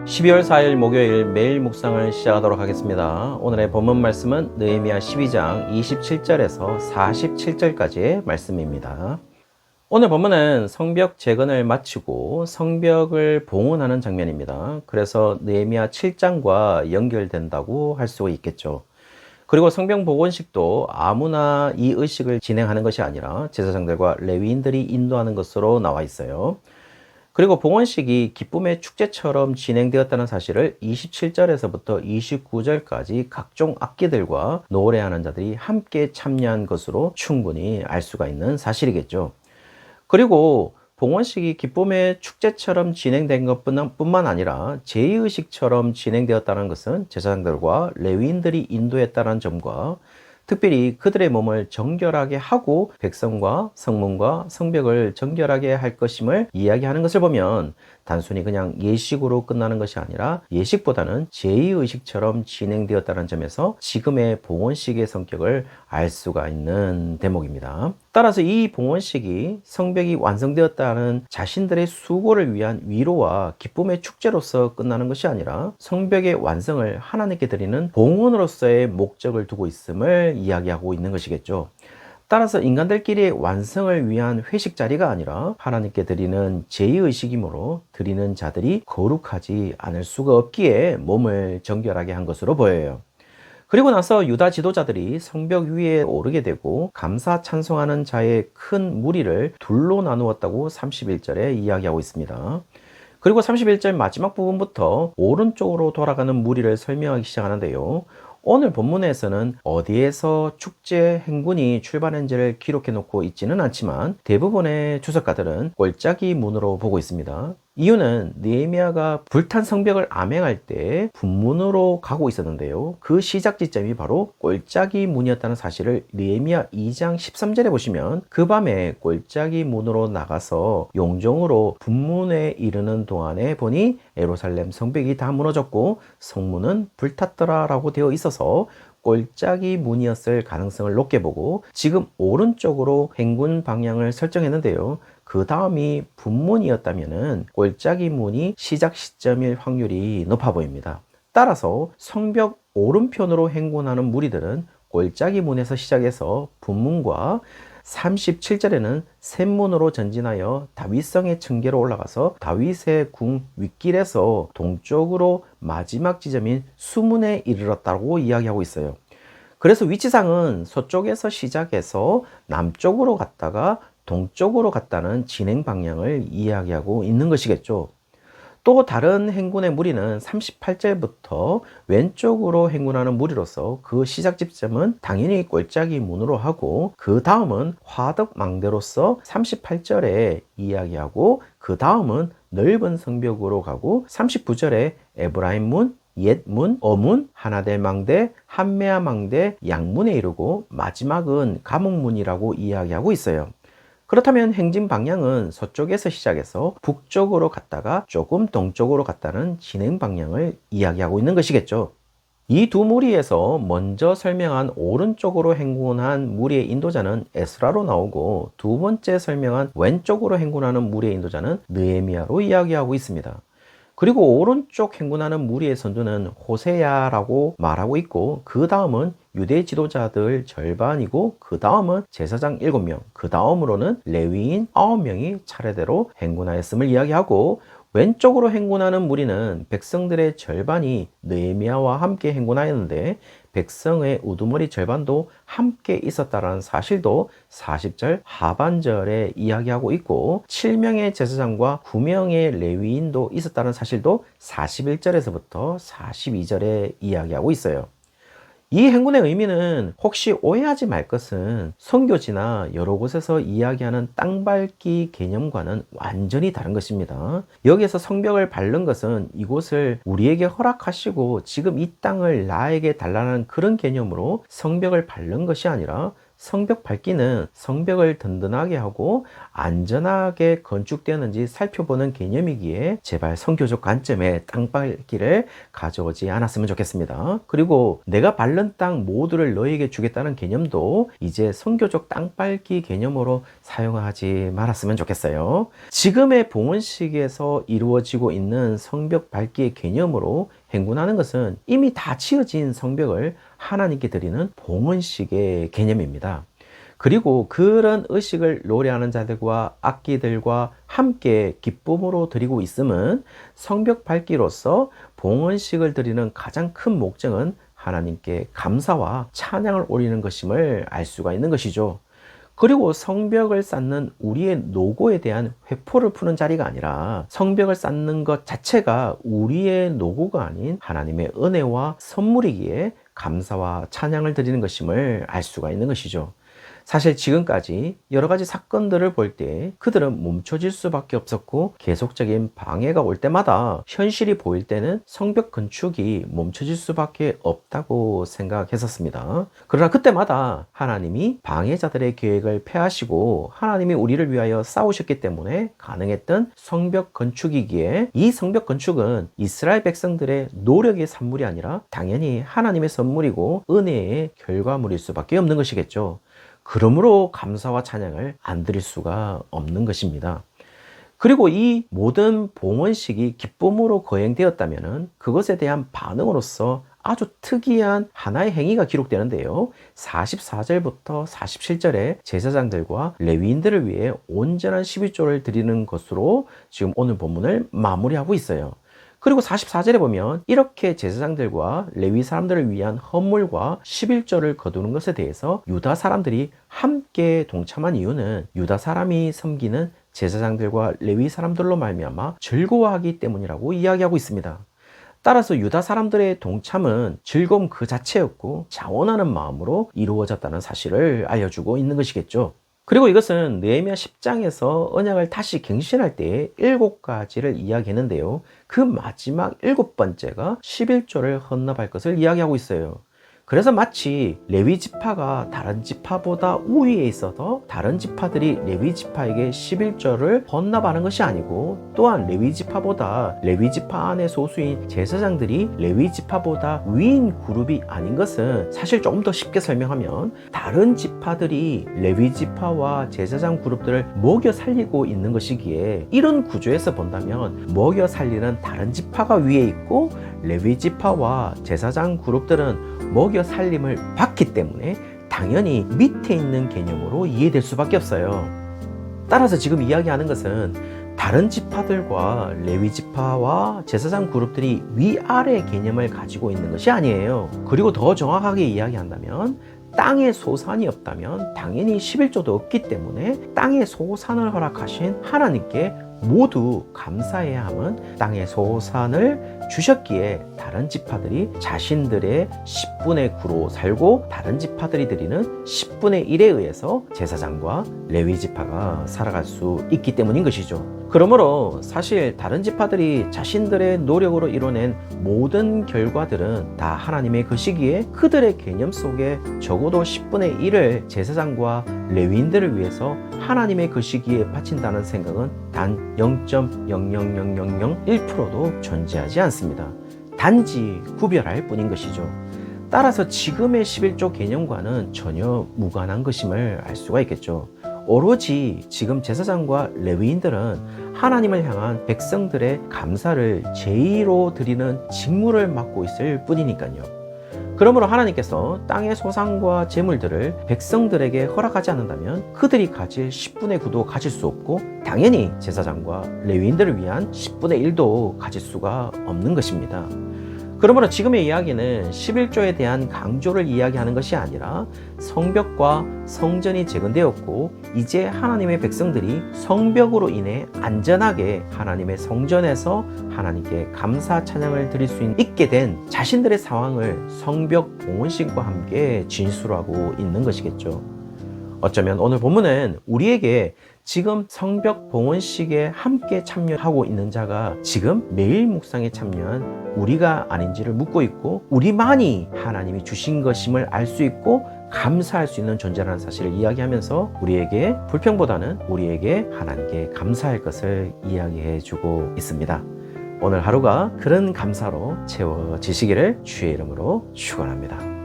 12월 4일 목요일 매일 묵상을 시작하도록 하겠습니다. 오늘의 본문 말씀은 느헤미야 12장 27절에서 47절까지의 말씀입니다. 오늘 본문은 성벽 재건을 마치고 성벽을 봉헌하는 장면입니다. 그래서 느헤미야 7장과 연결된다고 할 수 있겠죠. 그리고 성벽 봉헌식도 아무나 이 의식을 진행하는 것이 아니라 제사장들과 레위인들이 인도하는 것으로 나와 있어요. 그리고 봉헌식이 기쁨의 축제처럼 진행되었다는 사실을 27절에서부터 29절까지 각종 악기들과 노래하는 자들이 함께 참여한 것으로 충분히 알 수가 있는 사실이겠죠. 그리고 봉헌식이 기쁨의 축제처럼 진행된 것뿐만 아니라 제의식처럼 진행되었다는 것은 제사장들과 레위인들이 인도했다는 점과 특별히 그들의 몸을 정결하게 하고 백성과 성문과 성벽을 정결하게 할 것임을 이야기하는 것을 보면 단순히 그냥 예식으로 끝나는 것이 아니라 예식보다는 제의의식처럼 진행되었다는 점에서 지금의 봉헌식의 성격을 알 수가 있는 대목입니다. 따라서 이 봉헌식이 성벽이 완성되었다는 자신들의 수고를 위한 위로와 기쁨의 축제로서 끝나는 것이 아니라 성벽의 완성을 하나님께 드리는 봉헌으로서의 목적을 두고 있음을 이야기하고 있는 것이겠죠. 따라서 인간들끼리의 완성을 위한 회식 자리가 아니라 하나님께 드리는 제의의식이므로 드리는 자들이 거룩하지 않을 수가 없기에 몸을 정결하게 한 것으로 보여요. 그리고 나서 유다 지도자들이 성벽 위에 오르게 되고 감사 찬송하는 자의 큰 무리를 둘로 나누었다고 31절에 이야기하고 있습니다. 그리고 31절 마지막 부분부터 오른쪽으로 돌아가는 무리를 설명하기 시작하는데요. 오늘 본문에서는 어디에서 축제 행군이 출발했는지를 기록해 놓고 있지는 않지만 대부분의 주석가들은 골짜기 문으로 보고 있습니다. 이유는 느헤미야가 불탄 성벽을 암행할 때 분문으로 가고 있었는데요. 그 시작 지점이 바로 골짜기 문이었다는 사실을 느헤미야 2장 13절에 보시면 그 밤에 골짜기 문으로 나가서 용종으로 분문에 이르는 동안에 보니 예루살렘 성벽이 다 무너졌고 성문은 불탔더라 라고 되어 있어서 골짜기 문이었을 가능성을 높게 보고 지금 오른쪽으로 행군 방향을 설정했는데요. 그 다음이 분문이었다면 골짜기 문이 시작 시점일 확률이 높아 보입니다. 따라서 성벽 오른편으로 행군하는 무리들은 골짜기 문에서 시작해서 분문과 37절에는 샘문으로 전진하여 다윗성의 층계로 올라가서 다윗의 궁 윗길에서 동쪽으로 마지막 지점인 수문에 이르렀다고 이야기하고 있어요. 그래서 위치상은 서쪽에서 시작해서 남쪽으로 갔다가 동쪽으로 갔다는 진행 방향을 이야기하고 있는 것이겠죠. 또 다른 행군의 무리는 38절부터 왼쪽으로 행군하는 무리로서 그 시작 지점은 당연히 골짜기 문으로 하고 그 다음은 화덕망대로서 38절에 이야기하고 그 다음은 넓은 성벽으로 가고 39절에 에브라임문, 옛문, 어문, 하나델망대, 한메아망대, 양문에 이르고 마지막은 감옥문이라고 이야기하고 있어요. 그렇다면 행진 방향은 서쪽에서 시작해서 북쪽으로 갔다가 조금 동쪽으로 갔다는 진행 방향을 이야기하고 있는 것이겠죠. 이 두 무리에서 먼저 설명한 오른쪽으로 행군한 무리의 인도자는 에스라로 나오고 두 번째 설명한 왼쪽으로 행군하는 무리의 인도자는 느헤미야로 이야기하고 있습니다. 그리고 오른쪽 행군하는 무리의 선두는 호세야라고 말하고 있고 그 다음은 유대 지도자들 절반이고 그 다음은 제사장 7명, 그 다음으로는 레위인 9명이 차례대로 행군하였음을 이야기하고 왼쪽으로 행군하는 무리는 백성들의 절반이 느헤미야와 함께 행군하였는데 백성의 우두머리 절반도 함께 있었다는 사실도 40절 하반절에 이야기하고 있고 7명의 제사장과 9명의 레위인도 있었다는 사실도 41절에서부터 42절에 이야기하고 있어요. 이 행군의 의미는 혹시 오해하지 말 것은 선교지나 여러 곳에서 이야기하는 땅밟기 개념과는 완전히 다른 것입니다. 여기에서 성벽을 밟는 것은 이곳을 우리에게 허락하시고 지금 이 땅을 나에게 달라는 그런 개념으로 성벽을 밟는 것이 아니라 성벽 밟기는 성벽을 든든하게 하고 안전하게 건축되었는지 살펴보는 개념이기에 제발 성교적 관점에 땅 밟기를 가져오지 않았으면 좋겠습니다. 그리고 내가 밟는 땅 모두를 너에게 주겠다는 개념도 이제 성교적 땅 밟기 개념으로 사용하지 말았으면 좋겠어요. 지금의 봉헌식에서 이루어지고 있는 성벽 밟기의 개념으로 행군하는 것은 이미 다 지어진 성벽을 하나님께 드리는 봉헌식의 개념입니다. 그리고 그런 의식을 노래하는 자들과 악기들과 함께 기쁨으로 드리고 있음은 성벽 밟기로서 봉헌식을 드리는 가장 큰 목적은 하나님께 감사와 찬양을 올리는 것임을 알 수가 있는 것이죠. 그리고 성벽을 쌓는 우리의 노고에 대한 회포를 푸는 자리가 아니라 성벽을 쌓는 것 자체가 우리의 노고가 아닌 하나님의 은혜와 선물이기에 감사와 찬양을 드리는 것임을 알 수가 있는 것이죠. 사실 지금까지 여러 가지 사건들을 볼 때 그들은 멈춰질 수밖에 없었고 계속적인 방해가 올 때마다 현실이 보일 때는 성벽 건축이 멈춰질 수밖에 없다고 생각했었습니다. 그러나 그때마다 하나님이 방해자들의 계획을 폐하시고 하나님이 우리를 위하여 싸우셨기 때문에 가능했던 성벽 건축이기에 이 성벽 건축은 이스라엘 백성들의 노력의 산물이 아니라 당연히 하나님의 선물이고 은혜의 결과물일 수밖에 없는 것이겠죠. 그러므로 감사와 찬양을 안 드릴 수가 없는 것입니다. 그리고 이 모든 봉헌식이 기쁨으로 거행되었다면 그것에 대한 반응으로서 아주 특이한 하나의 행위가 기록되는데요. 44절부터 47절에 제사장들과 레위인들을 위해 온전한 11조를 드리는 것으로 지금 오늘 본문을 마무리하고 있어요. 그리고 44절에 보면 이렇게 제사장들과 레위 사람들을 위한 헌물과 11조를 거두는 것에 대해서 유다 사람들이 함께 동참한 이유는 유다 사람이 섬기는 제사장들과 레위 사람들로 말미암아 즐거워하기 때문이라고 이야기하고 있습니다. 따라서 유다 사람들의 동참은 즐거움 그 자체였고 자원하는 마음으로 이루어졌다는 사실을 알려주고 있는 것이겠죠. 그리고 이것은 느헤미야 10장에서 언약을 다시 갱신할 때의 7가지를 이야기했는데요. 그 마지막 7번째가 11조를 헌납할 것을 이야기하고 있어요. 그래서 마치 레위 지파가 다른 지파보다 우위에 있어서 다른 지파들이 레위 지파에게 11조를 헌납하는 것이 아니고 또한 레위 지파보다 레위 지파 안의 소수인 제사장들이 레위 지파보다 위인 그룹이 아닌 것은 사실 조금 더 쉽게 설명하면 다른 지파들이 레위 지파와 제사장 그룹들을 먹여 살리고 있는 것이기에 이런 구조에서 본다면 먹여 살리는 다른 지파가 위에 있고 레위 지파와 제사장 그룹들은 먹여 살림을 받기 때문에 당연히 밑에 있는 개념으로 이해될 수밖에 없어요. 따라서 지금 이야기하는 것은 다른 지파들과 레위 지파와 제사장 그룹들이 위아래 개념을 가지고 있는 것이 아니에요. 그리고 더 정확하게 이야기한다면 땅의 소산이 없다면 당연히 11조도 없기 때문에 땅의 소산을 허락하신 하나님께 모두 감사해야 함은 땅의 소산을 주셨기에 다른 지파들이 자신들의 10분의 9로 살고 다른 지파들이 드리는 10분의 1에 의해서 제사장과 레위 지파가 살아갈 수 있기 때문인 것이죠. 그러므로 사실 다른 지파들이 자신들의 노력으로 이뤄낸 모든 결과들은 다 하나님의 것이기에 그들의 개념 속에 적어도 10분의 1을 제사장과 레위인들을 위해서 하나님의 것이기에 바친다는 생각은 단 0.00001%도 존재하지 않습니다. 단지 구별할 뿐인 것이죠. 따라서 지금의 11조 개념과는 전혀 무관한 것임을 알 수가 있겠죠. 오로지 지금 제사장과 레위인들은 하나님을 향한 백성들의 감사를 제의로 드리는 직무를 맡고 있을 뿐이니까요. 그러므로 하나님께서 땅의 소산과 재물들을 백성들에게 허락하지 않는다면 그들이 가질 10분의 9도 가질 수 없고 당연히 제사장과 레위인들을 위한 10분의 1도 가질 수가 없는 것입니다. 그러므로 지금의 이야기는 11조에 대한 강조를 이야기하는 것이 아니라 성벽과 성전이 재건되었고 이제 하나님의 백성들이 성벽으로 인해 안전하게 하나님의 성전에서 하나님께 감사 찬양을 드릴 수 있게 된 자신들의 상황을 성벽 봉헌식과 함께 진술하고 있는 것이겠죠. 어쩌면 오늘 본문은 우리에게 지금 성벽 봉헌식에 함께 참여하고 있는 자가 지금 매일 묵상에 참여한 우리가 아닌지를 묻고 있고 우리만이 하나님이 주신 것임을 알 수 있고 감사할 수 있는 존재라는 사실을 이야기하면서 우리에게 불평보다는 우리에게 하나님께 감사할 것을 이야기해 주고 있습니다. 오늘 하루가 그런 감사로 채워지시기를 주의 이름으로 축원합니다.